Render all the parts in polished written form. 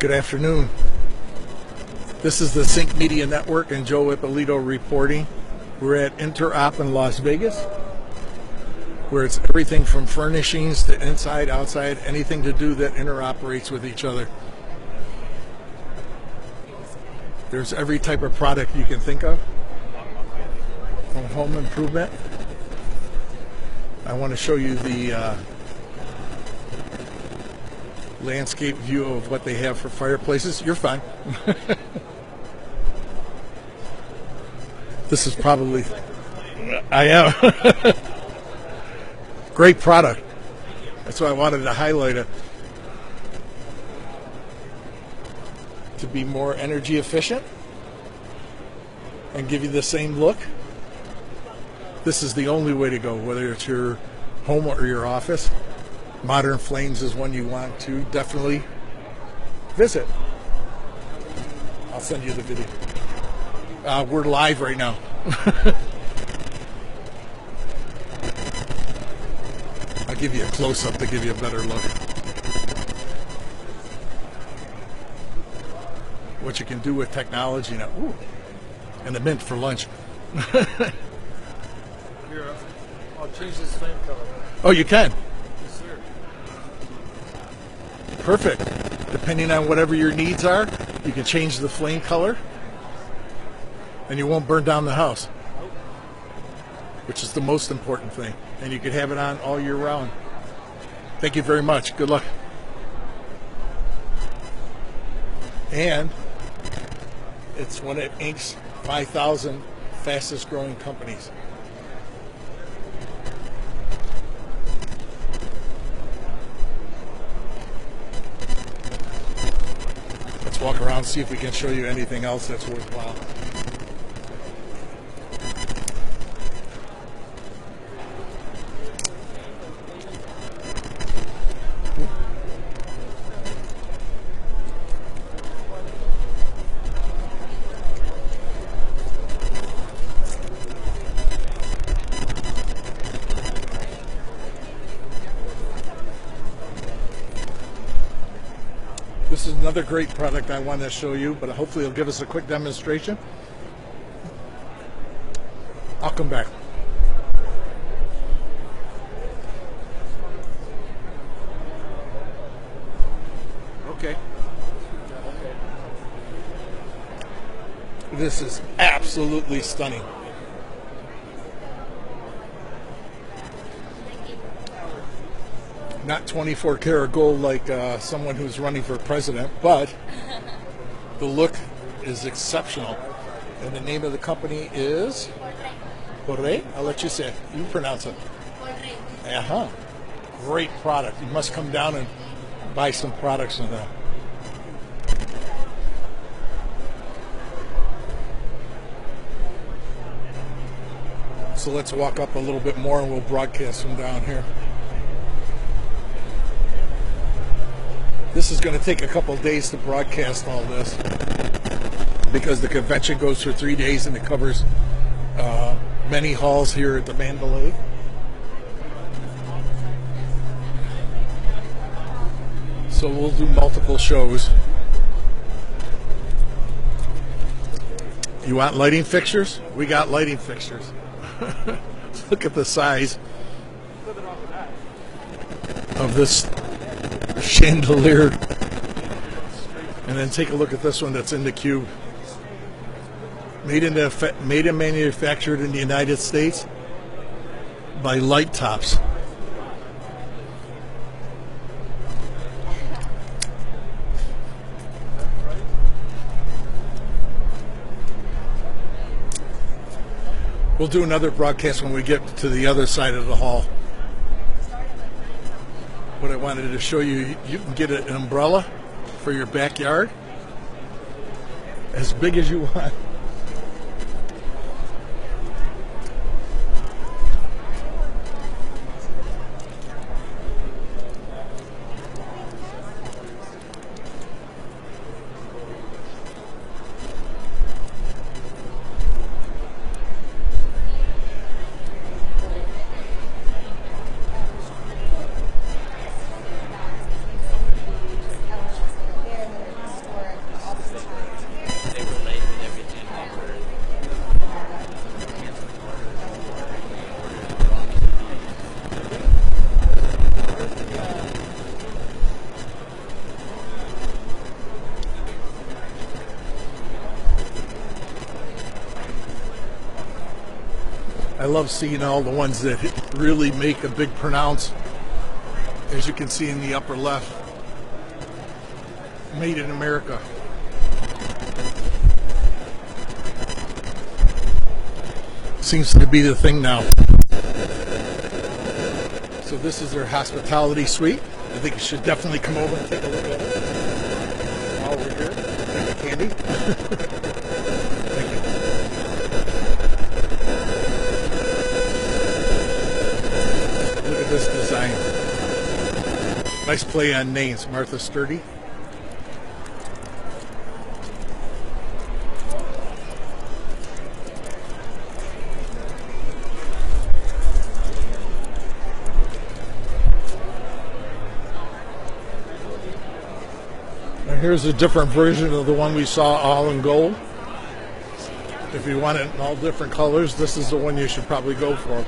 Good afternoon. This is the Sync Media Network and Joe Ippolito reporting. We're at Interop in Las Vegas, where it's everything from furnishings to inside, outside, anything to do that interoperates with each other. There's every type of product you can think of, from home improvement. I want to show you the landscape view of what they have for fireplaces. You're fine. This is probably, I am. Great product. That's why I wanted to highlight it. To be more energy efficient and give you the same look. This is the only way to go, whether it's your home or your office. Modern Flames is one you want to definitely visit. I'll send you the video. We're live right now. I'll give you a close-up to give you a better look. What you can do with technology now. Ooh, and the mint for lunch. Here, I'll change this flame color. Oh, you can? Yes, sir. Perfect. Depending on whatever your needs are, you can change the flame color and you won't burn down the house, which is the most important thing. And you can have it on all year round. Thank you very much. Good luck. And it's one of Inc.'s 5,000 fastest growing companies. Let's walk around, see if we can show you anything else that's worthwhile. This is another great product I want to show you, but hopefully it'll give us a quick demonstration. I'll come back. Okay. This is absolutely stunning. Not 24 karat gold like someone who's running for president, but the look is exceptional. And the name of the company is Corre. I'll let you say it. You pronounce it. Uh-huh. Great product. You must come down and buy some products from them. So let's walk up a little bit more and we'll broadcast from down here. This is going to take a couple days to broadcast all this because the convention goes for 3 days and it covers many halls here at the Mandalay. So we'll do multiple shows. You want lighting fixtures? We got lighting fixtures. Look at the size of this chandelier, and then take a look at this one that's in the cube. Made and manufactured in the United States by Light Tops. We'll do another broadcast when we get to the other side of the hall. What I wanted to show you, you can get an umbrella for your backyard as big as you want. love seeing all the ones that really make a big pronounce. As you can see in the upper left, made in America. Seems to be the thing now. So this is their hospitality suite. I think you should definitely come over and take a look at it while we're here. Thank you, Candy. Thank you. Look at this design. Nice play on names. Martha Sturdy. Here's a different version of the one we saw all in gold. If you want it in all different colors, this is the one you should probably go for.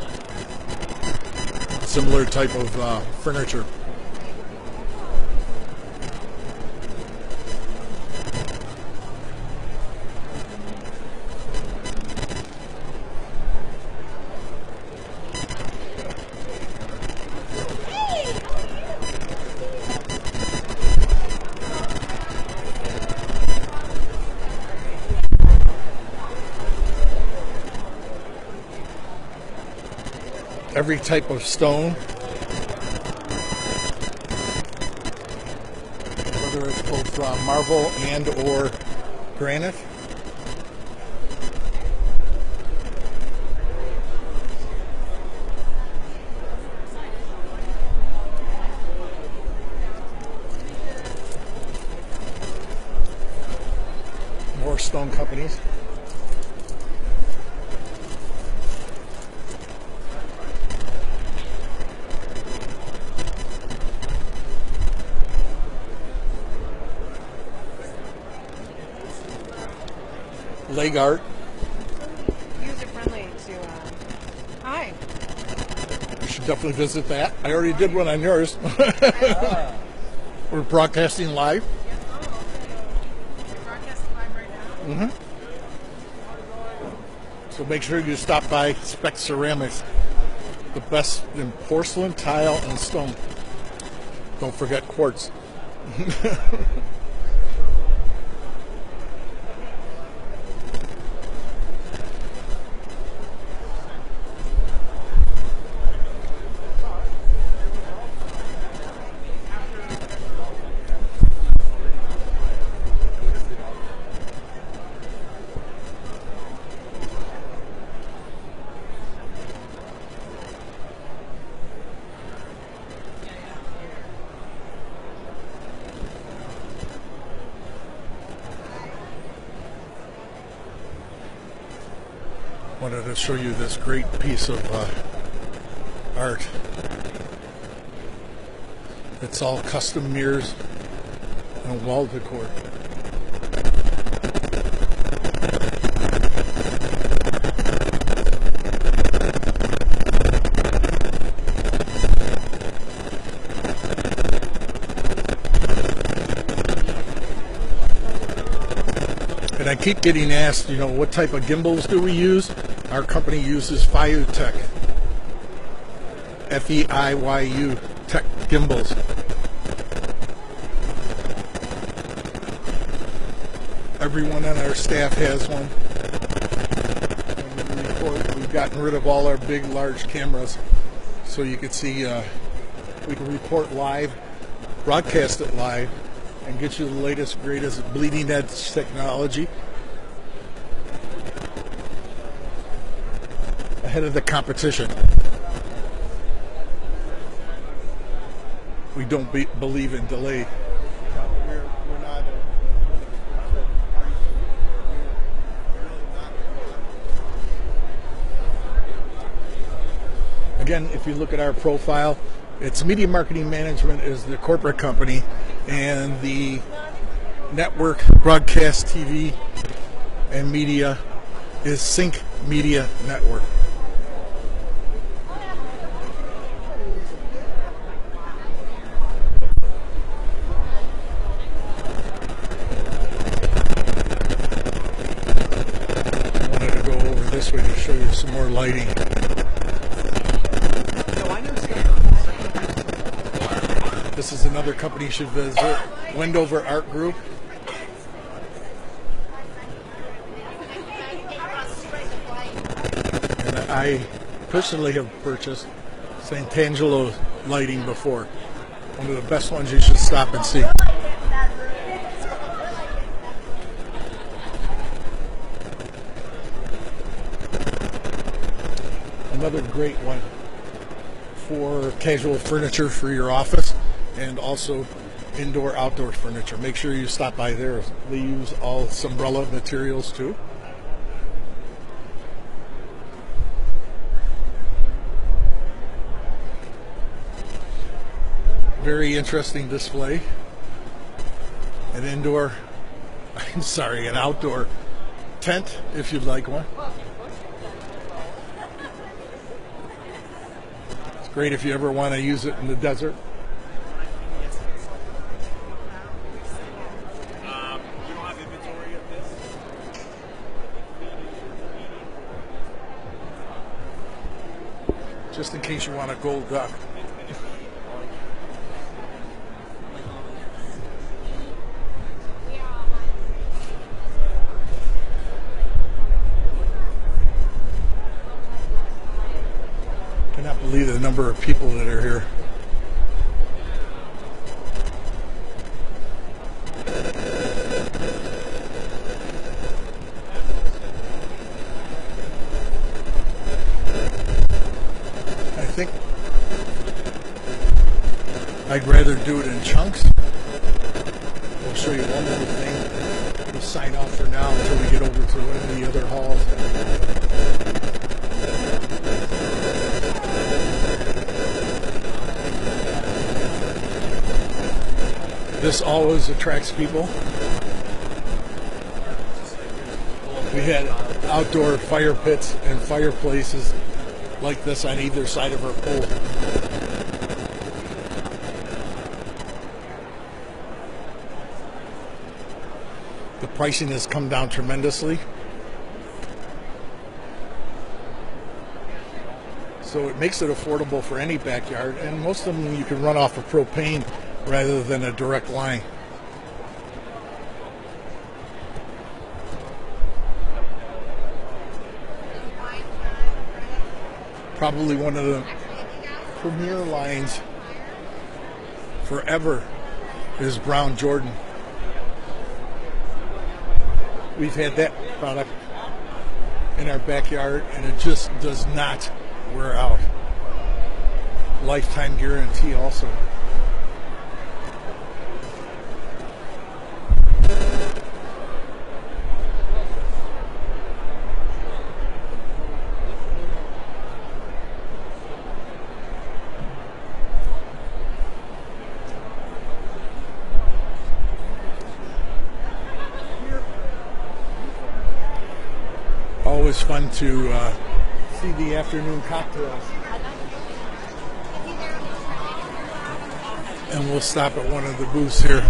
Similar type of furniture. Every type of stone, whether it's both marble and or granite. More stone companies. Leg art. User friendly to, hi. You should definitely visit that. I already did one on yours. We're broadcasting live. We're broadcasting live right now. So make sure you stop by Spec Ceramics. The best in porcelain, tile, and stone. Don't forget quartz. Wanted to show you this great piece of art. It's all custom mirrors and wall decor. And I keep getting asked, you know, what type of gimbals do we use? Our company uses FeiYu F-E-I-Y-U Tech gimbals. Everyone on our staff has one. When we record, we've gotten rid of all our big, large cameras, so you can see we can report live, broadcast it live, and get you the latest, greatest bleeding edge technology ahead of the competition. We don't believe in delay. We're not. Again, if you look at our profile, it's Media Marketing Management is the corporate company, and the network broadcast TV and media is Sync Media Network. I wanted to go over this way to show you some more lighting. This is another company you should visit, Wendover Art Group. And I personally have purchased Sant'Angelo lighting before. One of the best ones you should stop and see. Another great one for casual furniture for your office and also indoor outdoor furniture. Make sure you stop by there. They use all Umbrella materials too. Very interesting display. An indoor, I'm sorry, an outdoor tent if you'd like one. It's great if you ever want to use it in the desert. We don't have inventory of this. Just in case you want a gold duck. Cannot believe the number of people that are here. I think I'd rather do it in chunks. I'll show you one little thing. We'll sign off for now until we get over to one of the other halls. This always attracts people. We had outdoor fire pits and fireplaces like this on either side of our pool. The pricing has come down tremendously. So it makes it affordable for any backyard, and most of them you can run off of propane rather than a direct line. Probably one of the premier lines forever is Brown Jordan. We've had that product in our backyard and it just does not wear out. Lifetime guarantee also. Always fun to see the afternoon cocktails. And we'll stop at one of the booths here.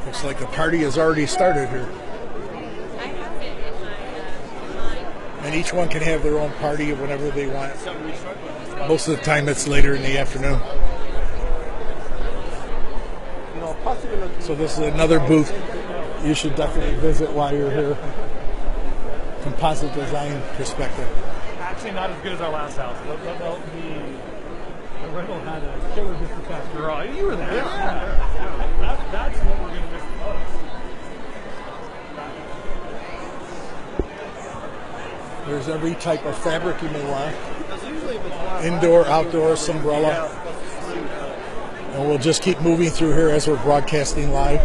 Looks like the party has already started here. And each one can have their own party whenever they want. Most of the time it's later in the afternoon. So this is another booth you should definitely visit while you're here. Composite design perspective. Actually, not as good as our last house. The rental had a killer disrespect. You were there. Yeah. That's what we're going to miss the most. There's every type of fabric you may want. Indoor, outdoor, umbrella. And we'll just keep moving through here as we're broadcasting live.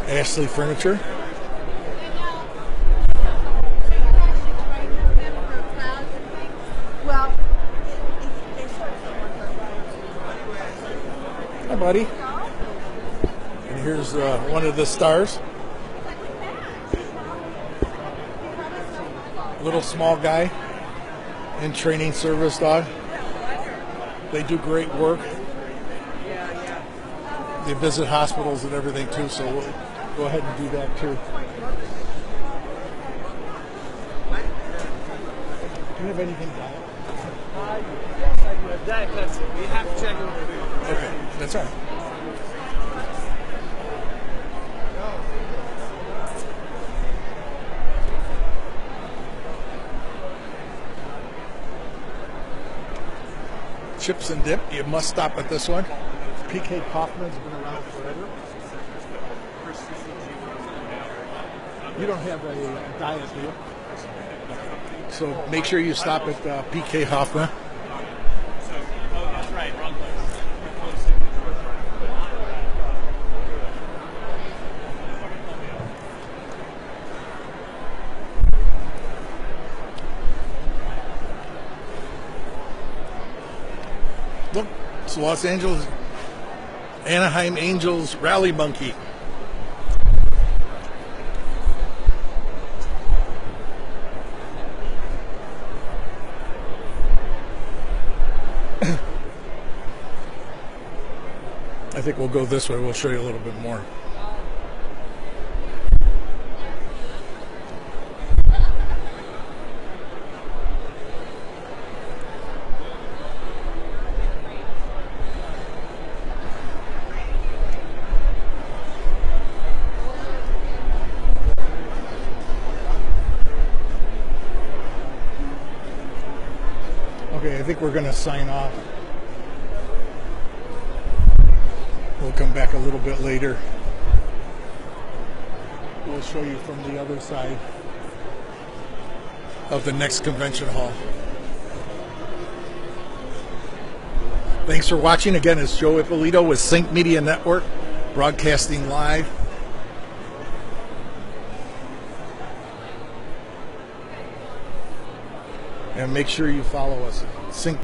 Ashley Furniture. Hi, buddy. And Here's one of the stars. Little small guy in training service dog. They do great work. They visit hospitals and everything too, so we'll go ahead and do that too. Do you have anything diet? Yes, I do have Diet Pepsi. We have to check it with food. Okay, that's all right. Chips and dip, you must stop at this one. PK Kaufman's been around forever. You don't have a diet, do you? So make sure you stop at PK Hoffman. That's right, wrong place. Look, it's Los Angeles, Anaheim Angels Rally Monkey. I think we'll go this way. We'll show you a little bit more. Okay, I think we're going to sign off. We'll come back a little bit later. We'll show you from the other side of the next convention hall. Thanks for watching. Again, it's Joe Ippolito with Sync Media Network, broadcasting live. And make sure you follow us. Sync